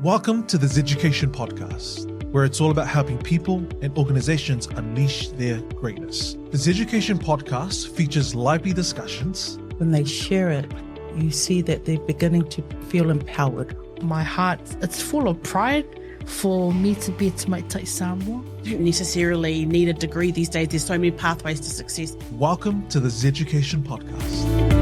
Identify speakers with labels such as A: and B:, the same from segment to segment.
A: Welcome to the Zeducation Podcast, where it's all about helping people and organizations unleash their greatness. The Zeducation Podcast features lively discussions.
B: When they share it, you see that they're beginning to feel empowered.
C: My heart, it's full of pride for me to be at Maitai Samoa.
D: You don't necessarily need a degree these days. There's so many pathways to success.
A: Welcome to the Zeducation Podcast.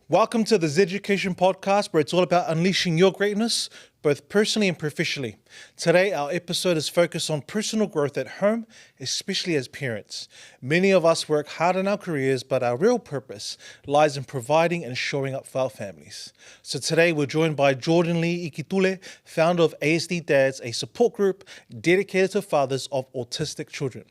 A: Welcome to the Zeducation Podcast, where it's all about unleashing your greatness, both personally and professionally. Today, our episode is focused on personal growth at home, especially as parents. Many of us work hard in our careers, but our real purpose lies in providing and showing up for our families. So today, we're joined by Jordan Lee Ikitule, founder of ASD Dads, a support group dedicated to fathers of autistic children.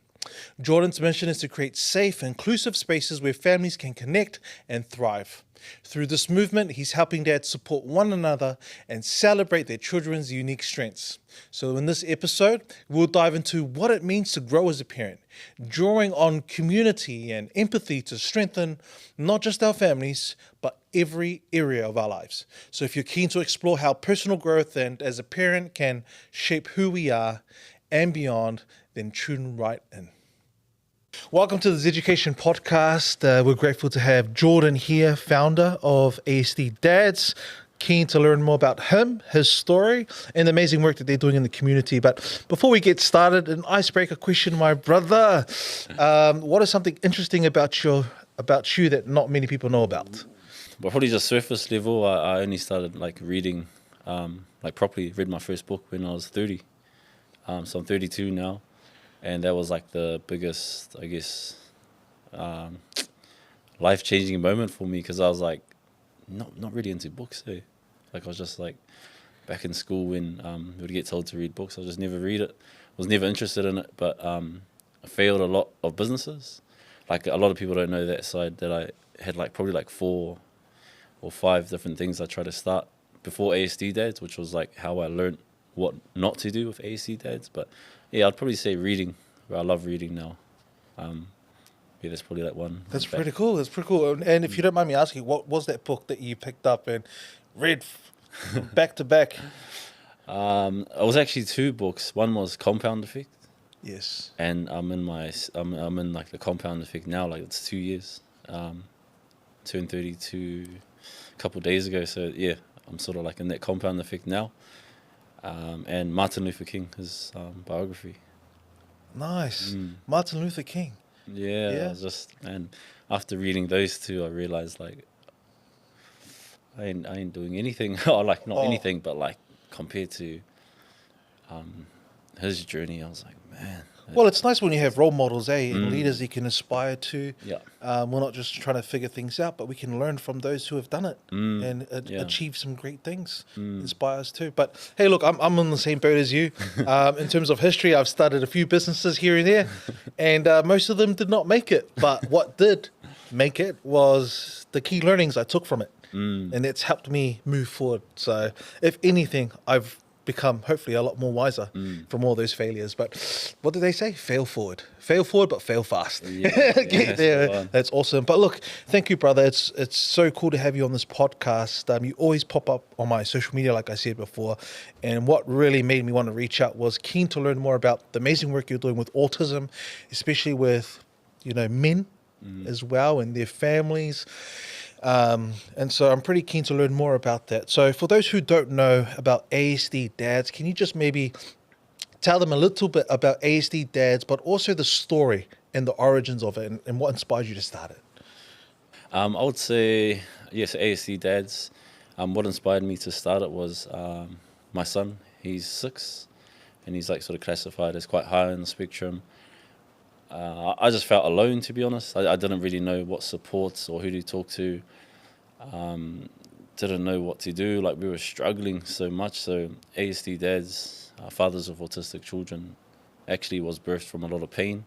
A: Jordan's mission is to create safe, inclusive spaces where families can connect and thrive. Through this movement, he's helping dads support one another and celebrate their children's unique strengths. So in this episode, we'll dive into what it means to grow as a parent, drawing on community and empathy to strengthen not just our families, but every area of our lives. So if you're keen to explore how personal growth and as a parent can shape who we are and beyond, then tune right in. Welcome to the Zeducation Podcast. We're grateful to have Jordan here, founder of ASD Dads. Keen to learn more about him, his story, and the amazing work that they're doing in the community. But before we get started, an icebreaker question, my brother. What is something interesting about you that not many people know about?
E: But probably just surface level. I only started reading, properly read my first book when I was 30. So I'm 32 now. And that was the biggest, I guess, life-changing moment for me, because I was not really into books. I was just back in school when we would get told to read books. I just never read it. Was never interested in it, but I failed a lot of businesses. A lot of people don't know that side, that I had probably 4 or 5 different things I tried to start before ASD Dads, which was how I learned what not to do with ASD Dads. But yeah, I'd probably say reading. I love reading now. That's probably one.
A: That's pretty cool. That's pretty cool. And if you don't mind me asking, what was that book that you picked up and read back to back?
E: It was actually 2 books. One was Compound Effect.
A: Yes.
E: And I'm in the Compound Effect now. It's 2 years. Turned 32 a couple of days ago. So yeah, I'm sort of in that Compound Effect now. And Martin Luther King, his biography.
A: Nice. Martin Luther King.
E: Yeah. And after reading those 2, I realized I ain't doing anything, or anything, but compared to his journey, I was man.
A: Well, it's nice when you have role models, and leaders you can aspire to.
E: Yeah.
A: We're not just trying to figure things out, but we can learn from those who have done it and achieve some great things. Inspire us too. But hey, look, I'm on the same boat as you. In terms of history, I've started a few businesses here and there, and most of them did not make it. But what did make it was the key learnings I took from it, and it's helped me move forward. So if anything, I've become hopefully a lot more wiser from all those failures. But what do they say? Fail forward, but fail fast. Get there. That's awesome. But look, thank you, brother. It's so cool to have you on this podcast. You always pop up on my social media, like I said before. And what really made me want to reach out was keen to learn more about the amazing work you're doing with autism, especially with men as well and their families. And so I'm pretty keen to learn more about that. So for those who don't know about ASD Dads, can you just maybe tell them a little bit about ASD Dads, but also the story and the origins of it and what inspired you to start it?
E: I would say, yes, ASD Dads. What inspired me to start it was my son. He's 6, and he's sort of classified as quite high on the spectrum. I just felt alone, to be honest. I didn't really know what supports or who to talk to. Didn't know what to do. We were struggling so much. So ASD Dads, fathers of autistic children, actually was birthed from a lot of pain,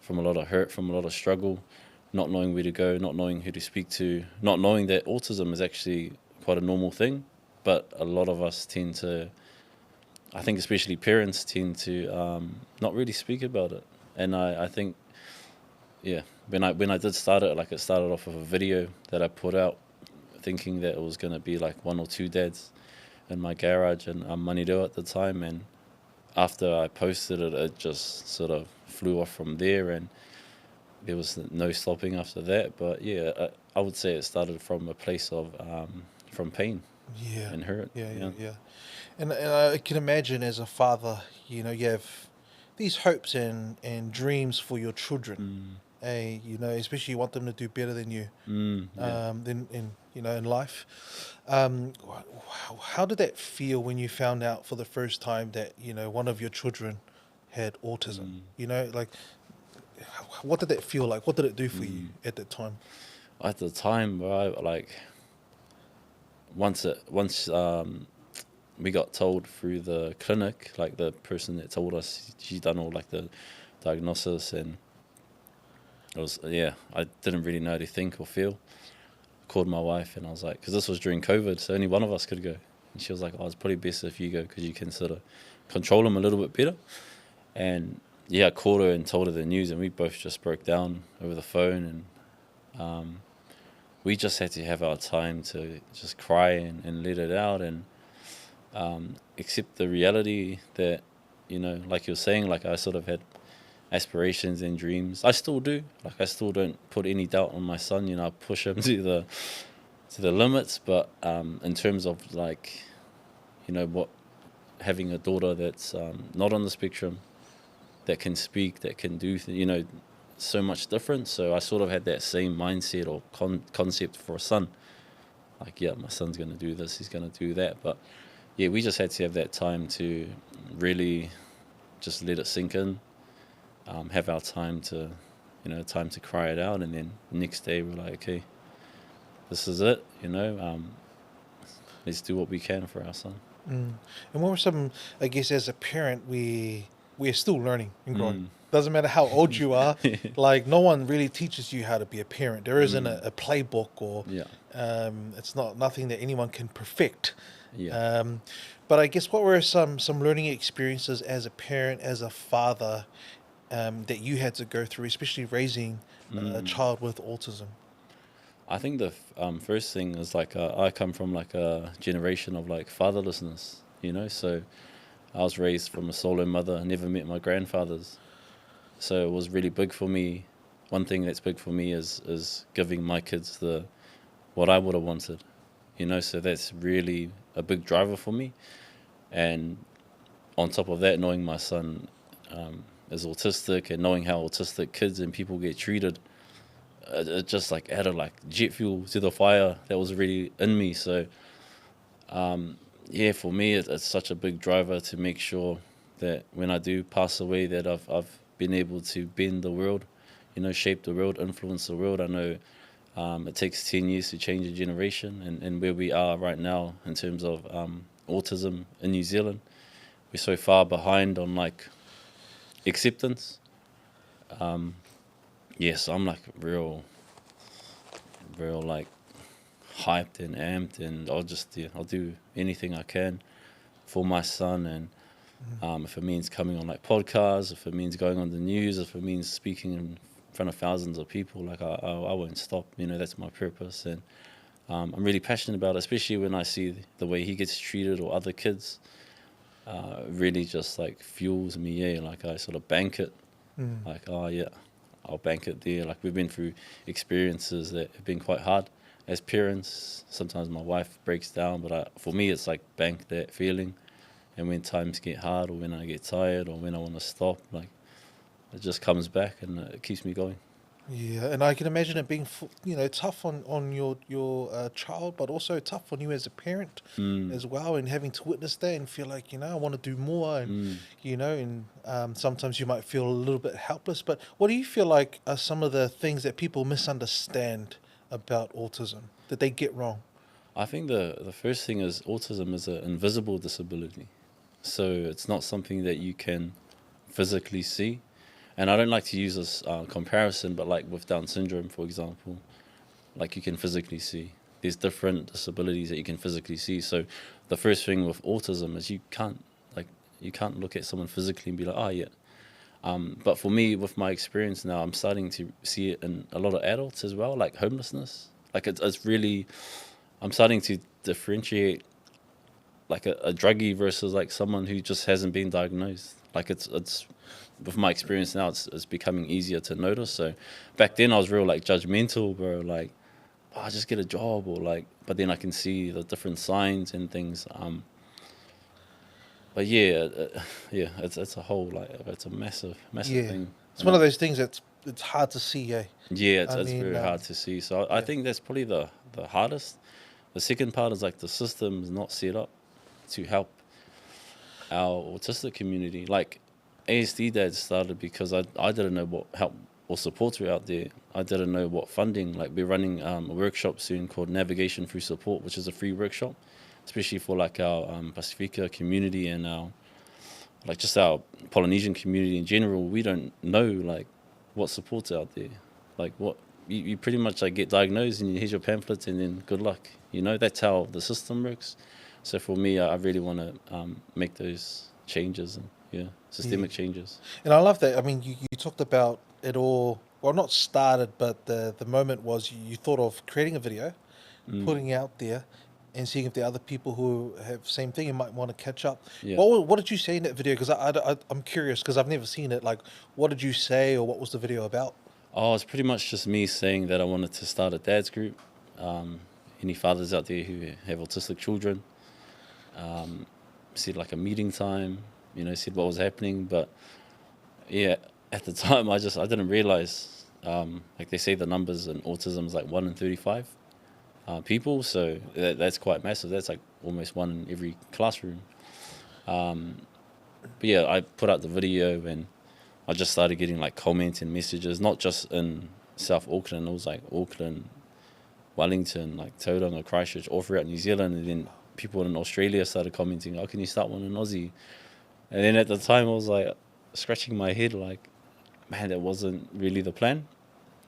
E: from a lot of hurt, from a lot of struggle, not knowing where to go, not knowing who to speak to, not knowing that autism is actually quite a normal thing. But a lot of us tend to, I think especially parents, tend to not really speak about it. And I think yeah, when I did start it, like it started off with a video that I put out, thinking that it was gonna be like 1 or 2 dads in my garage in Manireo at the time, and after I posted it, it just sort of flew off from there, and there was no stopping after that. But yeah, I would say it started from a place of from pain
A: Yeah.
E: and hurt.
A: Yeah. And I can imagine as a father, you know, you have these hopes and dreams for your children. You know, especially you want them to do better than you, than in life. How did that feel when you found out for the first time that, you know, one of your children had autism? You know, like, what did that feel like? What did it do for you at that time?
E: At the time, right, like once we got told through the clinic, like the person that told us, she's done all like the diagnosis, and it was, I didn't really know how to think or feel. I called my wife and I was like, because this was during COVID, so only one of us could go. And she was like, oh, it's probably best if you go because you can sort of control him a little bit better. And I called her and told her the news, and we both just broke down over the phone, and we just had to have our time to just cry and let it out, and accept the reality that, you know, like you're saying, like I sort of had aspirations and dreams. I still do. Like I still don't put any doubt on my son. You know, I push him to the limits. But in terms of like, you know, having a daughter that's not on the spectrum, that can speak, that can do, you know, so much different. So I sort of had that same mindset or concept for a son. Like, yeah, my son's going to do this, he's going to do that. But yeah, we just had to have that time to really just let it sink in, have our time to cry it out. And then the next day we're like, okay, this is it, you know, let's do what we can for our son.
A: And what were some, I guess, as a parent, we're still learning and growing. Doesn't matter how old you are. Like, no one really teaches you how to be a parent. There isn't a playbook, or it's nothing that anyone can perfect. But I guess, what were some learning experiences as a parent, as a father, that you had to go through, especially raising a child with autism?
E: I think the first thing is like I come from like a generation of like fatherlessness, you know, so I was raised from a solo mother. I never met my grandfathers. So it was really big for me. One thing that's big for me is giving my kids what I would have wanted, you know, so that's really a big driver for me. And on top of that, knowing my son is autistic, and knowing how autistic kids and people get treated, it just like added like jet fuel to the fire that was really in me. So for me, it's such a big driver to make sure that when I do pass away, that I've been able to bend the world, you know, shape the world, influence the world. I know it takes 10 years to change a generation, and where we are right now in terms of autism in New Zealand, we're so far behind on like acceptance. So I'm like real like hyped and amped, and I'll do anything I can for my son. And if it means coming on like podcasts, if it means going on the news, if it means speaking in front of thousands of people, like I won't stop. You know, that's my purpose, and I'm really passionate about it, especially when I see the way he gets treated or other kids. Really just like fuels me. Like I sort of bank it. Like, I'll bank it there. Like, we've been through experiences that have been quite hard as parents. Sometimes my wife breaks down, but for me, it's like bank that feeling. And when times get hard, or when I get tired, or when I want to stop, like, it just comes back and it keeps me going.
A: Yeah, and I can imagine it being, tough on your child, but also tough on you as a parent as well, and having to witness that and feel like, I want to do more, and sometimes you might feel a little bit helpless. But what do you feel like are some of the things that people misunderstand about autism, that they get wrong?
E: I think the first thing is autism is an invisible disability, so it's not something that you can physically see. And I don't like to use this comparison, but like with Down syndrome, for example, like you can physically see. There's different disabilities that you can physically see. So the first thing with autism is you can't look at someone physically and be like, But for me, with my experience now, I'm starting to see it in a lot of adults as well, like homelessness. Like it's really, I'm starting to differentiate like a druggie versus like someone who just hasn't been diagnosed. Like it's with my experience now, it's becoming easier to notice. So back then I was real like judgmental, bro. Like, oh, just get a job, or like. But then I can see the different signs and things. But yeah, it's a whole like it's a massive thing.
A: It's one of those things that's it's hard to see, eh?
E: Yeah, it's
A: I mean,
E: very hard to see. So I think that's probably the hardest. The second part is like the system is not set up to help our autistic community. Like ASD Dads started because I didn't know what help or supports were out there. I didn't know what funding. Like we're running a workshop soon called Navigation Through Support, which is a free workshop, especially for like our Pacifica community and our like just our Polynesian community in general. We don't know like what support's out there. Like what you pretty much like get diagnosed and here's your pamphlets and then good luck. You know, that's how the system works. So for me, I really want to make those changes and systemic changes.
A: And I love that. I mean, you talked about it all, well, not started, but the moment was you thought of creating a video, putting it out there, and seeing if there are other people who have same thing and might want to catch up.
E: Yeah.
A: What did you say in that video? Because I'm curious because I've never seen it. Like, what did you say or what was the video about?
E: Oh, it's pretty much just me saying that I wanted to start a dad's group. Any fathers out there who have autistic children, said like a meeting time, said what was happening. But yeah, at the time I didn't realize, like they say the numbers in autism is like 1 in 35 people. So that's quite massive. That's like almost 1 in every classroom. But yeah, I put out the video and I just started getting like comments and messages, not just in South Auckland. It was like Auckland, Wellington, like Tauranga, Christchurch, all throughout New Zealand. And then people in Australia started commenting, oh, can you start one in Aussie? And then at the time I was like scratching my head like, man, that wasn't really the plan.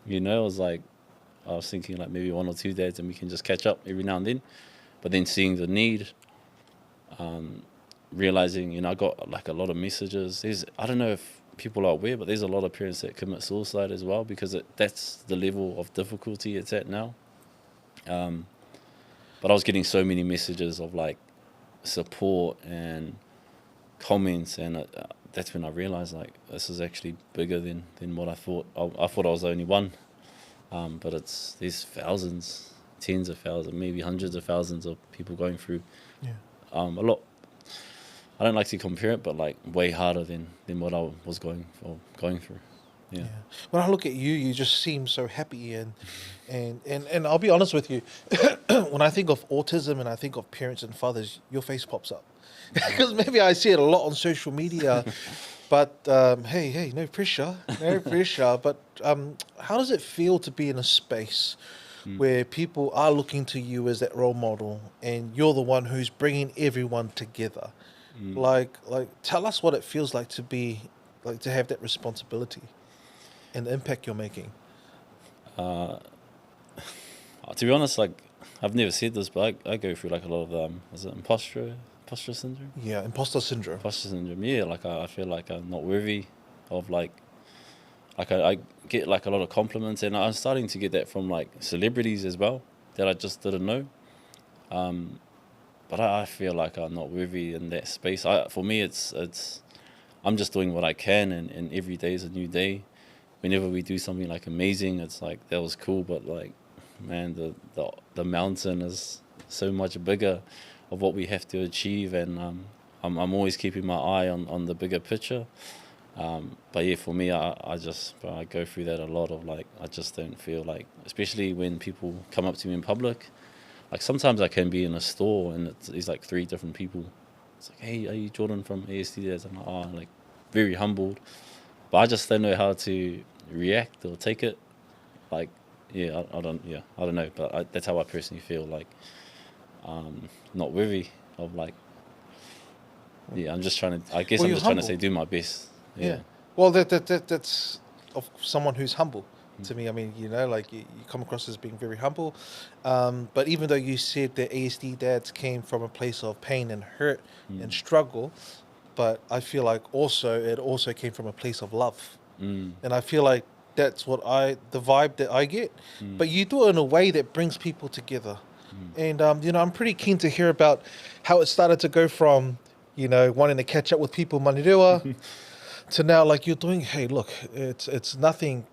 E: I was thinking like maybe 1 or 2 dads and we can just catch up every now and then. But then seeing the need, realizing, I got like a lot of messages. I don't know if people are aware, but there's a lot of parents that commit suicide as well because that's the level of difficulty it's at now. But I was getting so many messages of like support and comments, and that's when I realized like this is actually bigger than what I thought. I thought I was the only one, but there's thousands, tens of thousands, maybe hundreds of thousands of people going through. A lot. I don't like to compare it, but like way harder than what I was going through. Yeah.
A: When I look at you, you just seem so happy and I'll be honest with you, when I think of autism and I think of parents and fathers, your face pops up. Because maybe I see it a lot on social media, but hey, no pressure. But how does it feel to be in a space where people are looking to you as that role model and you're the one who's bringing everyone together? Like tell us what it feels like to be, like to have that responsibility and the impact you're making.
E: To be honest, like I've never said this, but I go through like a lot of is it imposter syndrome?
A: Yeah, imposter syndrome.
E: Imposter syndrome. Yeah, like I feel like I'm not worthy of like I get like a lot of compliments, and I'm starting to get that from like celebrities as well that I just didn't know. But I feel like I'm not worthy in that space. For me, it's I'm just doing what I can, and every day is a new day. Whenever we do something like amazing, it's like that was cool, but like, man, the mountain is so much bigger of what we have to achieve, and I'm always keeping my eye on the bigger picture. But yeah, for me, I go through that a lot of like I just don't feel like, especially when people come up to me in public. Like sometimes I can be in a store and it's like 3 different people. It's like, hey, are you Jordan from ASD Dads? I'm like, oh, like very humbled. But I just don't know how to react or take it. Like, yeah, I don't know. But that's how I personally feel, like not worthy of like, yeah, I'm just trying to, I guess I'm just trying to say do my best. Yeah.
A: Well, that's of someone who's humble. To me, I mean, like you come across as being very humble, but even though you said that ASD Dads came from a place of pain and hurt and struggle, but I feel like it also came from a place of love. And I feel like that's the vibe that I get. But you do it in a way that brings people together. And, I'm pretty keen to hear about how it started to go from, wanting to catch up with people Manirua to now, like, you're doing, hey, look, it's nothing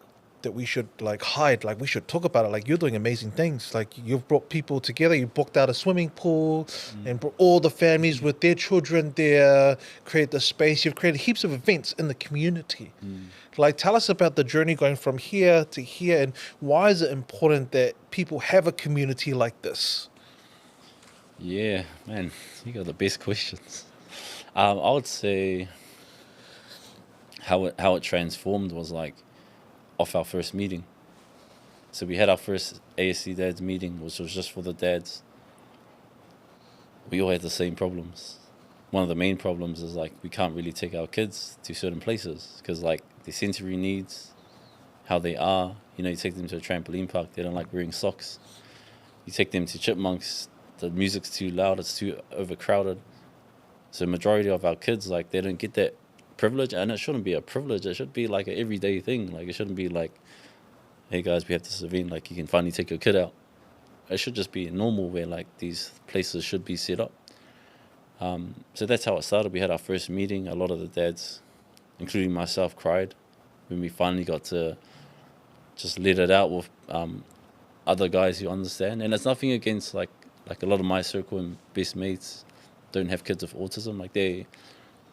A: that we should, like, hide. Like, we should talk about it. Like, you're doing amazing things. Like, you've brought people together. You booked out a swimming pool and brought all the families with their children there, created the space. You've created heaps of events in the community. Like, tell us about the journey going from here to here, and why is it important that people have a community like this?
E: Yeah, man, you got the best questions. I would say how it transformed was like off our first meeting. So we had our first ASD Dads meeting, which was just for the dads. We all had the same problems. One of the main problems is like we can't really take our kids to certain places because like their sensory needs, how they are. You take them to a trampoline park, they don't like wearing socks. You take them to Chipmunks, the music's too loud, it's too overcrowded. So majority of our kids, like, they don't get that privilege, and it shouldn't be a privilege. It should be like an everyday thing. Like, it shouldn't be like, hey guys, we have this event, like you can finally take your kid out. It should just be normal where like these places should be set up. So that's how it started. We had our first meeting. A lot of the dads, including myself, cried when we finally got to just let it out with other guys who understand. And it's nothing against like a lot of my circle and best mates don't have kids with autism. Like, they're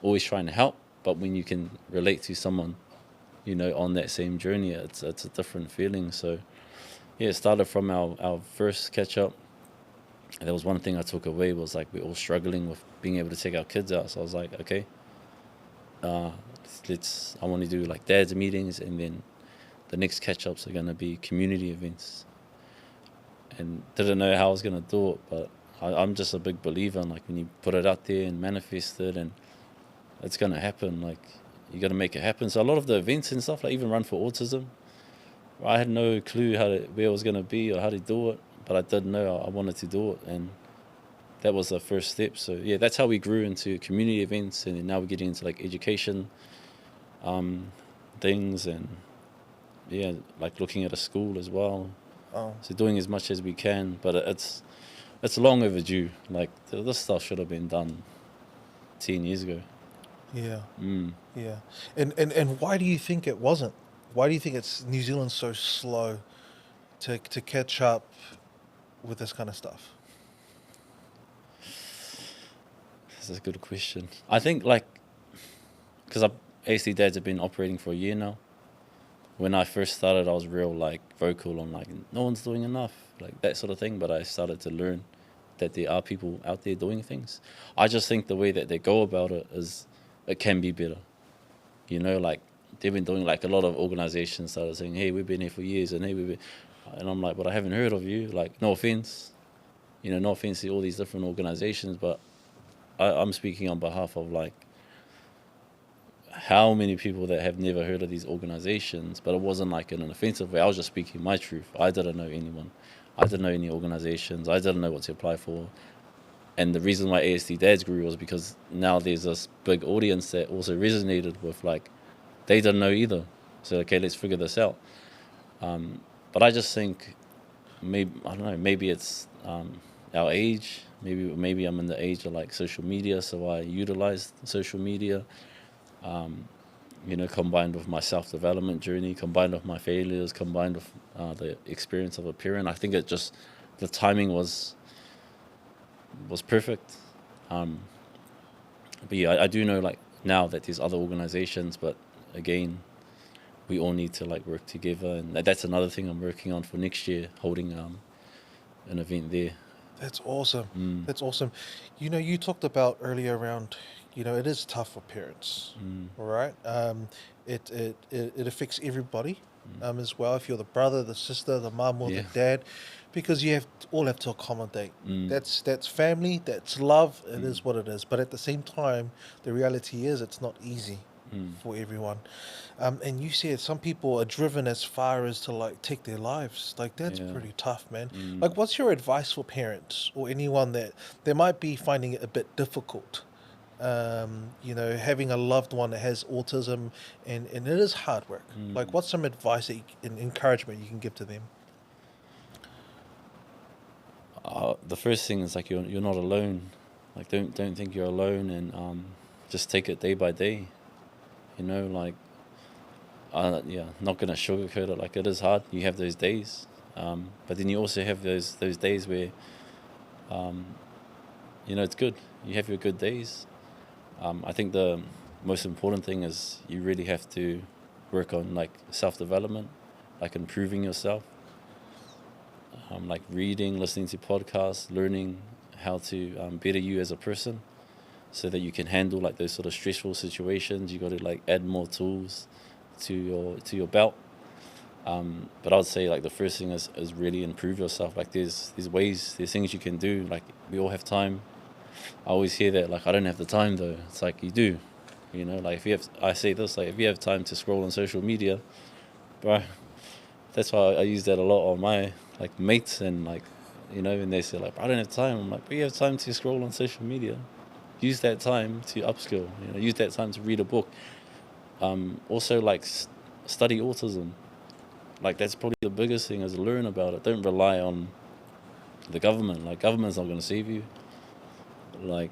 E: always trying to help, but when you can relate to someone, on that same journey, it's a different feeling. So yeah, it started from our first catch up. And there was one thing I took away was like we're all struggling with being able to take our kids out. So I was like, okay, I want to do like dads meetings, and then the next catch ups are going to be community events. And didn't know how I was going to do it, but I'm just a big believer in like when you put it out there and manifest it, and it's going to happen. Like, you got to make it happen. So a lot of the events and stuff, like even Run for Autism, I had no clue where it was going to be or how to do it, but I did know I wanted to do it, and that was the first step. So yeah, that's how we grew into community events, and now we're getting into like education things, and yeah, like looking at a school as well.
A: Oh.
E: So doing as much as we can, but it's long overdue. Like, this stuff should have been done 10 years ago.
A: Yeah. Yeah. And why do you think it wasn't? Why do you think New Zealand's so slow to catch up with this kind of stuff?
E: That's a good question. I think like, because ASD Dads have been operating for a year now. When I first started, I was real like vocal on like, no one's doing enough, like that sort of thing. But I started to learn that there are people out there doing things. I just think the way that they go about it can be better. Like they've been doing, like a lot of organizations started saying, hey, we've been here for years, and and I'm like, but I haven't heard of you. Like, no offense, no offense to all these different organizations, but I'm speaking on behalf of like how many people that have never heard of these organizations, but it wasn't like in an offensive way. I was just speaking my truth. I didn't know anyone. I didn't know any organizations. I didn't know what to apply for. And the reason why ASD Dads grew was because now there's this big audience that also resonated with, like, they didn't know either. So, okay, let's figure this out. But I just think, maybe it's our age. Maybe I'm in the age of like social media, so I utilize social media. Combined with my self-development journey, combined with my failures, combined with the experience of a parent. I think the timing was perfect. But yeah, I do know like now that there's other organizations, but again, we all need to like work together, and that's another thing I'm working on for next year, holding an event there.
A: That's awesome. That's awesome. You talked about earlier around, it is tough for parents, all right? It affects everybody as well. If you're the brother, the sister, the mum, or the dad, because you all have to accommodate. That's family, that's love. It is what it is. But at the same time, the reality is it's not easy for everyone. And you said some people are driven as far as to like take their lives. Like, that's pretty tough, man. Like, what's your advice for parents or anyone that they might be finding it a bit difficult having a loved one that has autism, and it is hard work. Like, what's some advice and encouragement you can give to them?
E: The first thing is like you're not alone. Like don't think you're alone, and just take it day by day. Like not gonna sugarcoat it. Like, it is hard. You have those days, but then you also have those days where it's good. You have your good days. I think the most important thing is you really have to work on like self-development, like improving yourself, like reading, listening to podcasts, learning how to better you as a person, so that you can handle like those sort of stressful situations. You got to like add more tools to your belt. But I would say like the first thing is really improve yourself. Like there's things you can do. Like, we all have time. I always hear that, like, I don't have the time though. It's like, you do. Like, I say this, like, if you have time to scroll on social media, bro, that's why I use that a lot on my like mates, and like, and they say like, I don't have time. I'm like, but you have time to scroll on social media. Use that time to upskill. Use that time to read a book. Also, like, study autism. Like, that's probably the biggest thing, is learn about it. Don't rely on the government. Like, government's not going to save you. Like,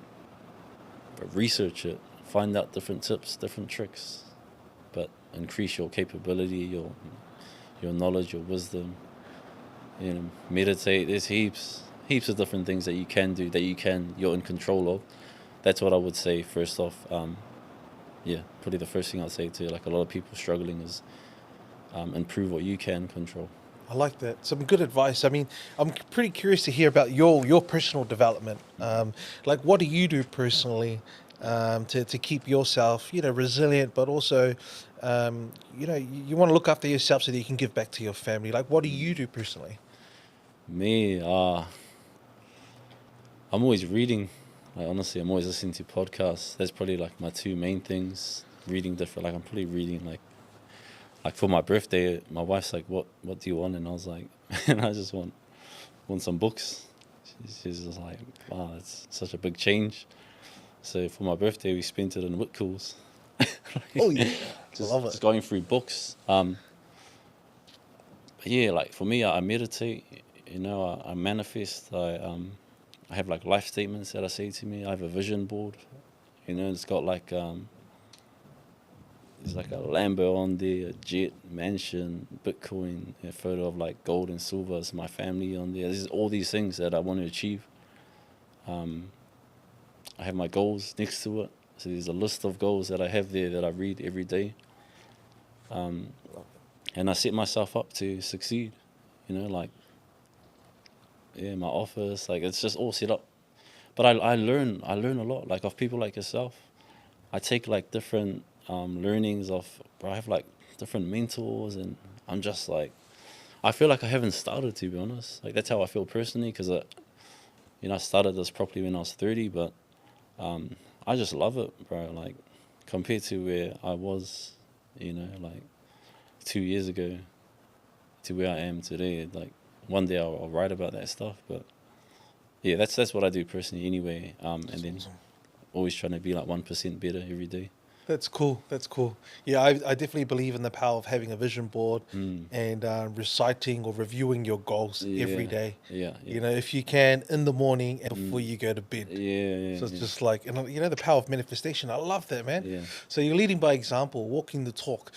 E: but research it. Find out different tips, different tricks. But increase your capability, your knowledge, your wisdom. Meditate. There's heaps of different things that you can do, you're in control of. That's what I would say first off. Probably the first thing I'd say to like a lot of people struggling is improve what you can control.
A: I like that. Some good advice. I mean, I'm pretty curious to hear about your personal development. Like, what do you do personally to keep yourself, resilient, but also, you want to look after yourself so that you can give back to your family. Like, what do you do personally?
E: Me, I'm always reading. Like, honestly, I'm always listening to podcasts. That's probably like my two main things. Reading different. Like, I'm probably reading like for my birthday, my wife's like, what do you want? And I was like, and I just want some books. She's just like, wow, it's such a big change. So for my birthday, we spent it in Whitcool's.
A: Oh yeah, love it.
E: Just going through books. But yeah, like for me, I meditate. I manifest. I have like life statements that I say to me. I have a vision board. It's got like there's like a Lambo on there, a jet, mansion, Bitcoin, a photo of like gold and silver. It's my family on there. There's all these things that I want to achieve. I have my goals next to it. So there's a list of goals that I have there that I read every day. And I set myself up to succeed. Like, yeah, my office, like, it's just all set up. But I learn a lot, like, of people like yourself. I take like different learnings of, I have like different mentors, and I'm just like, I feel like I haven't started, to be honest. Like, that's how I feel personally, because I started this properly when I was 30, but I just love it, bro. Like, compared to where I was, like 2 years ago to where I am today. Like, one day I'll write about that stuff, but yeah, that's what I do personally anyway. And then awesome. Always trying to be like 1% better every day.
A: That's cool. Yeah, I definitely believe in the power of having a vision board and reciting or reviewing your goals every day.
E: Yeah.
A: If you can, in the morning and before you go to bed.
E: Yeah.
A: So it's just like, the power of manifestation. I love that, man.
E: Yeah.
A: So you're leading by example, walking the talk.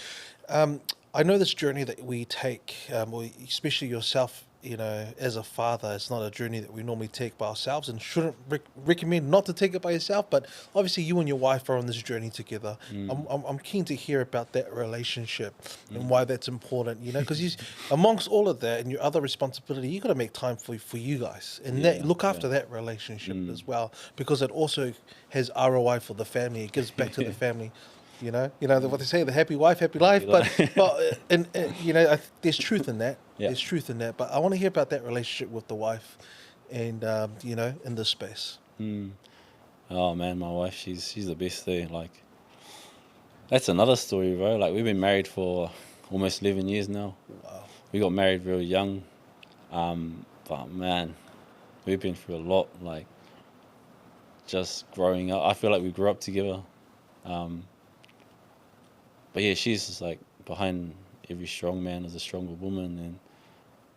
A: I know this journey that we take, or especially yourself, as a father, it's not a journey that we normally take by ourselves, and shouldn't recommend not to take it by yourself. But obviously, you and your wife are on this journey together. I'm keen to hear about that relationship and why that's important. Because amongst all of that and your other responsibility, you got to make time for you guys and look after that relationship as well, because it also has ROI for the family. It gives back to the family. What they say, the happy wife, happy life. But there's truth in that.
E: Yeah.
A: There's truth in that. But I want to hear about that relationship with the wife, and in this space.
E: Oh man, my wife, she's the best thing. Like, that's another story, bro. Like, we've been married for almost 11 years now.
A: Wow.
E: We got married real young, but man, we've been through a lot. Like, just growing up. I feel like we grew up together. But yeah, she's just like behind every strong man is a stronger woman, and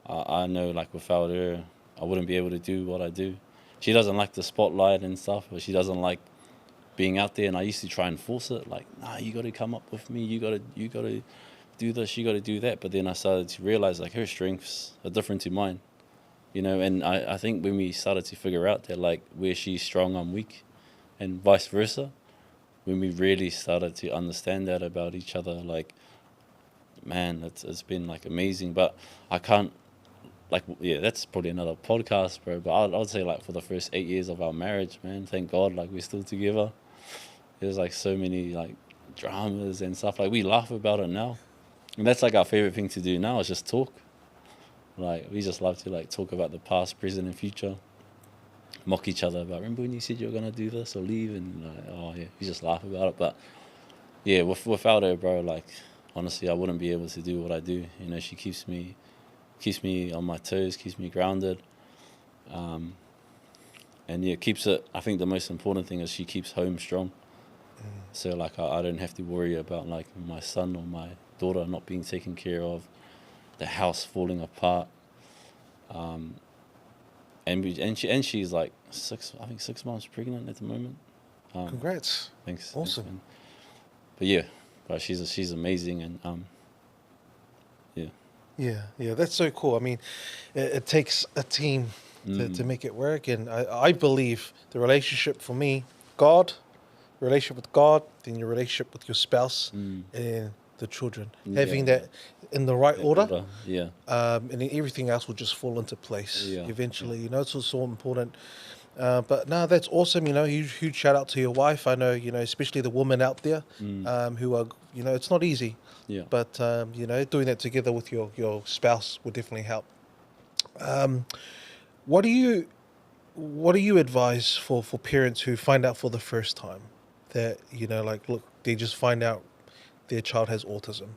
E: I know like without her, I wouldn't be able to do what I do. She doesn't like the spotlight and stuff, or she doesn't like being out there. And I used to try and force it, like, nah, you got to come up with me. You got to do this. You got to do that. But then I started to realize like her strengths are different to mine, you know. And I think when we started to figure out that like where she's strong, I'm weak, and vice versa. When we really started to understand that about each other, like, man, it's been like amazing. But I can't, like, yeah, that's probably another podcast, bro. But I'd say like for the first 8 years of our marriage, man, thank God, like we're still together. There's like so many like dramas and stuff. Like we laugh about it now, and that's like our favorite thing to do now is just talk. Like we just love to like talk about the past, present, and future. Mock each other about, remember when you said you were gonna do this or leave, and like, oh yeah, we just laugh about it. But yeah, without her, bro, like honestly, I wouldn't be able to do what I do. You know, she keeps me on my toes, keeps me grounded, and yeah, keeps it. I think the most important thing is she keeps home strong. So like I don't have to worry about like my son or my daughter not being taken care of, the house falling apart. And she's like 6 months pregnant at the moment.
A: Congrats.
E: Thanks.
A: Awesome.
E: Thanks, man. But yeah, but she's amazing, and yeah.
A: Yeah, that's so cool. I mean, it takes a team to make it work. And I believe the relationship for me, relationship with God, then your relationship with your spouse, and the children. Having that in the right order.
E: Yeah.
A: And then everything else will just fall into place eventually. You know, it's so important. But no, that's awesome. You know, huge shout out to your wife. I know, you know, especially the women out there who are, you know, it's not easy.
E: Yeah.
A: But, you know, doing that together with your spouse would definitely help. What do you advise for parents who find out for the first time that, you know, like, look, they just find out their child has autism?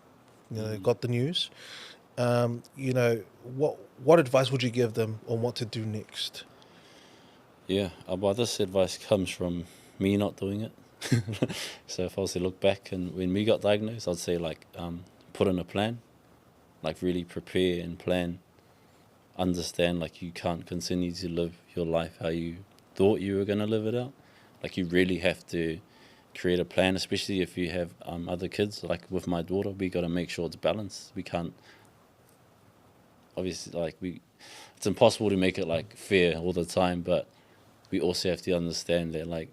A: You know, they got the news. You know, what advice would you give them on what to do next?
E: Yeah, well, this advice comes from me not doing it. So if I was to look back and when we got diagnosed, I'd say like put in a plan, like really prepare and plan. Understand like you can't continue to live your life how you thought you were going to live it out. Like you really have to create a plan, especially if you have other kids. Like with my daughter, we got to make sure it's balanced. We can't, obviously, like it's impossible to make it like fair all the time, but we also have to understand that like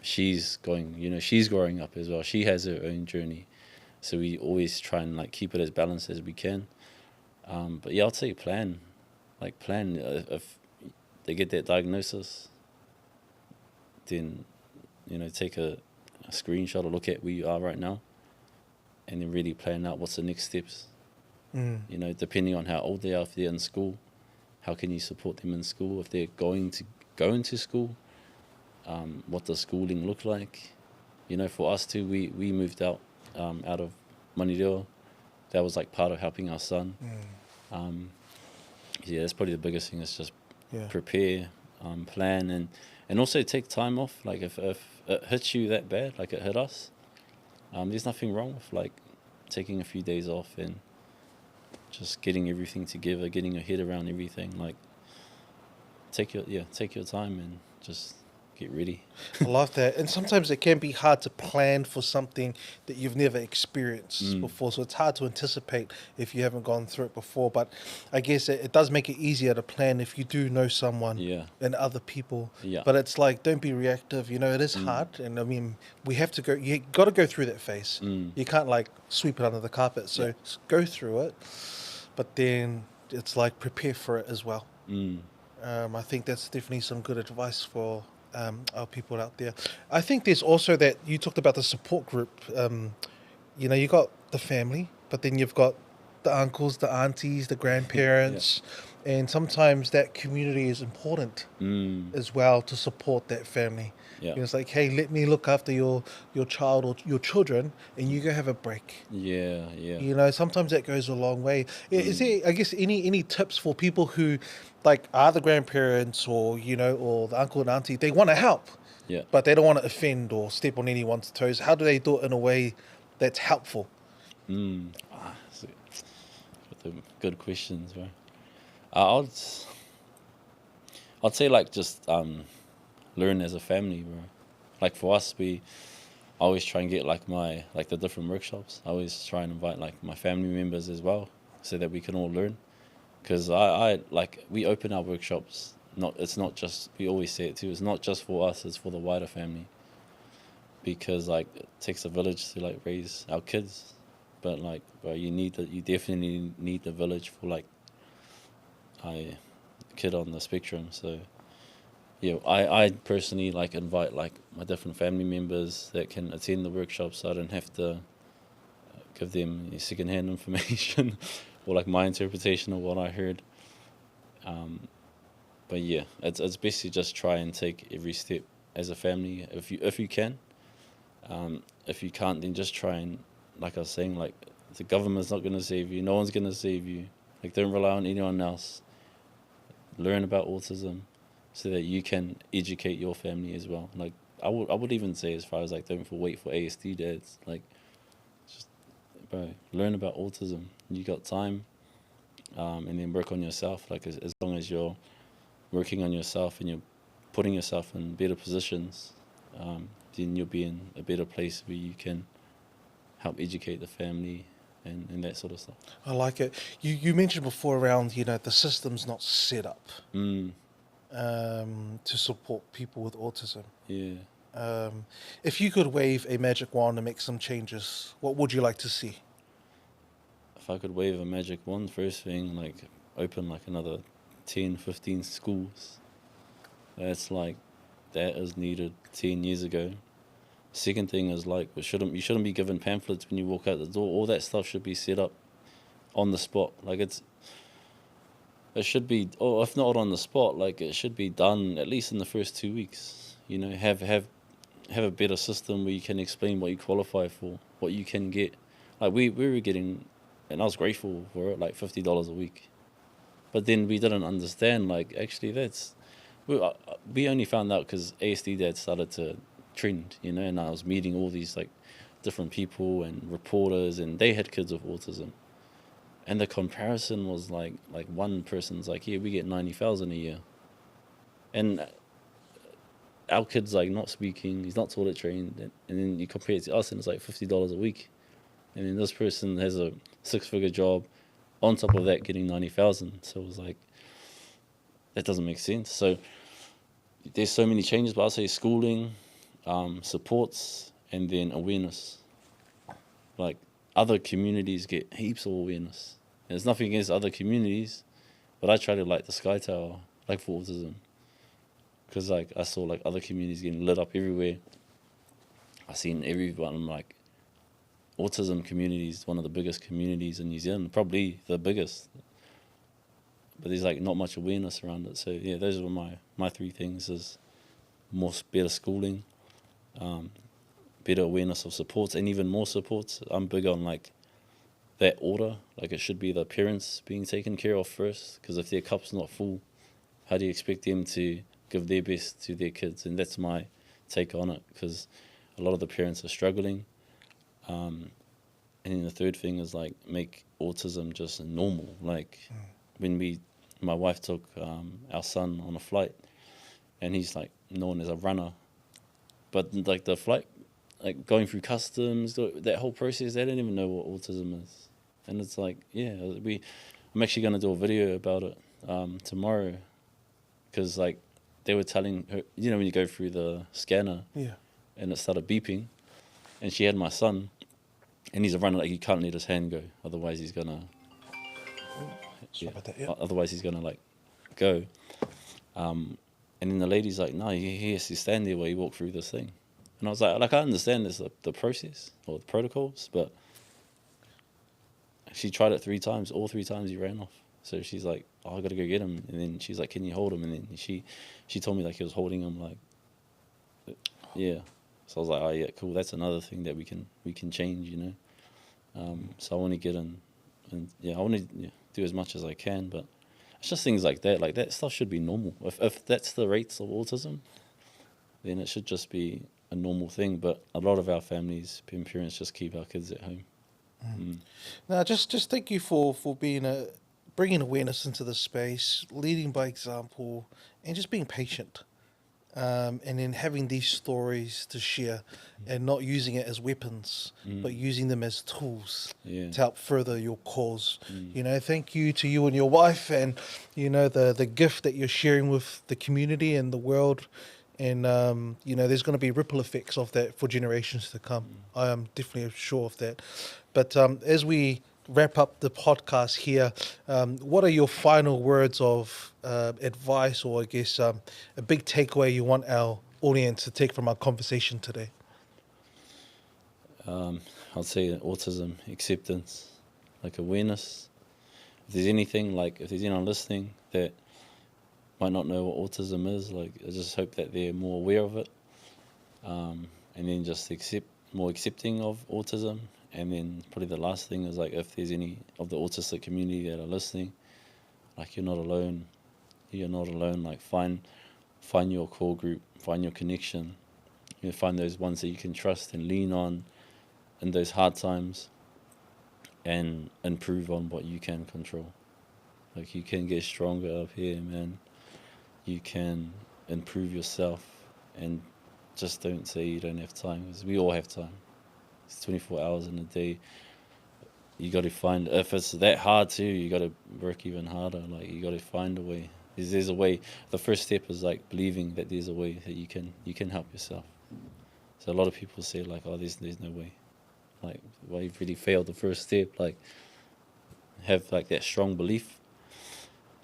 E: she's growing up as well. She has her own journey, so we always try and like keep it as balanced as we can. But yeah, I'd say plan. If they get that diagnosis, then you know, take a screenshot or look at where you are right now, and then really plan out what's the next steps. You know, depending on how old they are, if they're in school, how can you support them in school? If they're going to go into school, what does schooling look like? You know, for us too, we moved out of Manireo. That was like part of helping our son. Yeah, that's probably the biggest thing is just prepare, plan, and also take time off. Like if it hits you that bad, like it hit us, there's nothing wrong with like taking a few days off and just getting everything together, getting your head around everything. Like take your time and just get ready.
A: I love that. And sometimes it can be hard to plan for something that you've never experienced before. So it's hard to anticipate if you haven't gone through it before. But I guess it does make it easier to plan if you do know someone and other people. Yeah. But it's like, don't be reactive. You know, it is hard. And I mean, you got to go through that phase. You can't like sweep it under the carpet. So go through it. But then it's like prepare for it as well. I think that's definitely some good advice for our people out there. I think there's also that you talked about the support group. You know, you got the family, but then you've got the uncles, the aunties, the grandparents, and sometimes that community is important as well to support that family.
E: Yeah.
A: You know, it's like, hey, let me look after your child or your children, and you go have a break.
E: Yeah.
A: You know, sometimes that goes a long way. Is there, I guess, any tips for people who, like, are the grandparents or, you know, or the uncle and auntie, they want to help,
E: Yeah.
A: but they don't want to offend or step on anyone's toes? How do they do it in a way that's helpful?
E: So, with the good questions, bro. I'd say like just learn as a family, bro. Like for us, I always try and get like the different workshops. I always try and invite like my family members as well, so that we can all learn. Because I like, we open our workshops. It's not just, we always say it too. It's not just for us. It's for the wider family. Because like it takes a village to like raise our kids, but like, bro, you definitely need the village for like a kid on the spectrum. So yeah, I personally like invite like my different family members that can attend the workshops, so I don't have to give them secondhand information or like my interpretation of what I heard. But yeah, it's basically just try and take every step as a family if you can. If you can't, then just try and, like I was saying, like the government's not going to save you. No one's going to save you. Like, don't rely on anyone else. Learn about autism so that you can educate your family as well. Like, I would even say, as far as like, don't wait for ASD dads. Like, just, bro, learn about autism. You got time, and then work on yourself. Like, as long as you're working on yourself and you're putting yourself in better positions, then you'll be in a better place where you can help educate the family and that sort of stuff.
A: I like it. You mentioned before around, you know, the system's not set up to support people with autism.
E: Yeah.
A: If you could wave a magic wand and make some changes, what would you like to see?
E: If I could wave a magic wand, first thing, like open like another 10, 15 schools. That is needed 10 years ago. Second thing is like, you shouldn't be given pamphlets when you walk out the door. All that stuff should be set up on the spot. Like it should be, or if not on the spot, like it should be done at least in the first 2 weeks. You know, have a better system where you can explain what you qualify for, what you can get. Like we were getting, and I was grateful for it, like $50 a week. But then we didn't understand, like, actually we only found out because ASD Dads started to trend, you know, and I was meeting all these like different people and reporters, and they had kids with autism, and the comparison was like one person's like, yeah, we get 90,000 a year, and our kid's like not speaking, he's not toilet trained, and then you compare it to us and it's like $50 a week, and then this person has a 6-figure job on top of that getting 90,000. So it was like, that doesn't make sense. So there's so many changes, but I'll say schooling, supports, and then awareness. Like other communities get heaps of awareness. And there's nothing against other communities, but I try to like the Sky Tower, like for autism, because like I saw like other communities getting lit up everywhere. I seen everyone, like autism community is one of the biggest communities in New Zealand, probably the biggest. But there's like not much awareness around it. So yeah, those were my 3 things: is better schooling, better awareness of supports, and even more supports. I'm big on like that order. Like it should be the parents being taken care of first, because if their cup's not full, how do you expect them to give their best to their kids? And that's my take on it, because a lot of the parents are struggling. And then the third thing is like make autism just normal. Like when my wife took our son on a flight, and he's like known as a runner, but like the flight, like going through customs, that whole process, they don't even know what autism is. And it's like, yeah, I'm actually going to do a video about it tomorrow, because like they were telling her, you know, when you go through the scanner, and it started beeping, and she had my son, and he's a runner, like he can't let his hand go, otherwise he's gonna otherwise he's gonna like go. And then the lady's like, no, he has to stand there while you walk through this thing. And I was like I understand this, the process or the protocols, but she tried it 3 times. All 3 times he ran off. So she's like, oh, I got to go get him. And then she's like, can you hold him? And then she told me like he was holding him, like, yeah. So I was like, oh yeah, cool. That's another thing that we can change, you know. So I want to get in, and I want to do as much as I can. But it's just things like that. Like that stuff should be normal. If that's the rates of autism, then it should just be a normal thing. But a lot of our families and parents just keep our kids at home.
A: Now, just thank you for bringing awareness into the space, leading by example, and just being patient. And then having these stories to share and not using it as weapons, but using them as tools to help further your cause. You know, thank you to you and your wife, and, you know, the gift that you're sharing with the community and the world. And, you know, there's going to be ripple effects of that for generations to come. I am definitely sure of that. But as we wrap up the podcast here, what are your final words of advice, or I guess a big takeaway you want our audience to take from our conversation today?
E: I'd say autism, acceptance, like awareness. If there's anything, like if there's anyone listening that might not know what autism is, like I just hope that they're more aware of it, and then just more accepting of autism. And then probably the last thing is, like, if there's any of the autistic community that are listening, like, you're not alone. You're not alone. Like, find your core group, find your connection. You know, find those ones that you can trust and lean on in those hard times, and improve on what you can control. Like, you can get stronger up here, man. You can improve yourself, and just don't say you don't have time, because we all have time. It's 24 hours in a day. You got to find, if it's that hard too, you got to work even harder. Like, you got to find a way. There's a way. The first step is like believing that there's a way that you can help yourself. So a lot of people say like, oh, there's no way. Like, well, you've really failed the first step. Like, have like that strong belief.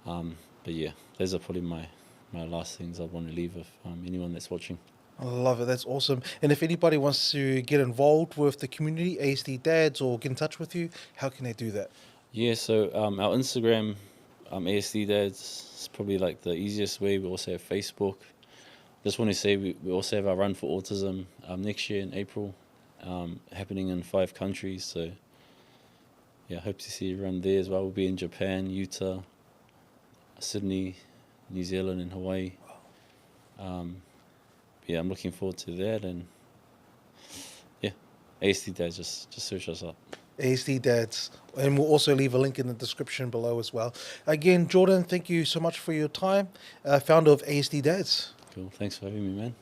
E: But yeah, those are probably my last things I want to leave with anyone that's watching.
A: I love it. That's awesome. And if anybody wants to get involved with the community, ASD Dads, or get in touch with you, how can they do that?
E: Yeah, so our Instagram, ASD Dads, is probably like the easiest way. We also have Facebook. Just want to say we also have our Run for Autism next year in April, happening in 5 countries. So yeah, hope to see you run there as well. We'll be in Japan, Utah, Sydney, New Zealand, and Hawaii. Yeah, I'm looking forward to that. And yeah, ASD Dads, just search us up.
A: ASD Dads. And we'll also leave a link in the description below as well. Again, Jordan, thank you so much for your time. Founder of ASD Dads.
E: Cool. Thanks for having me, man.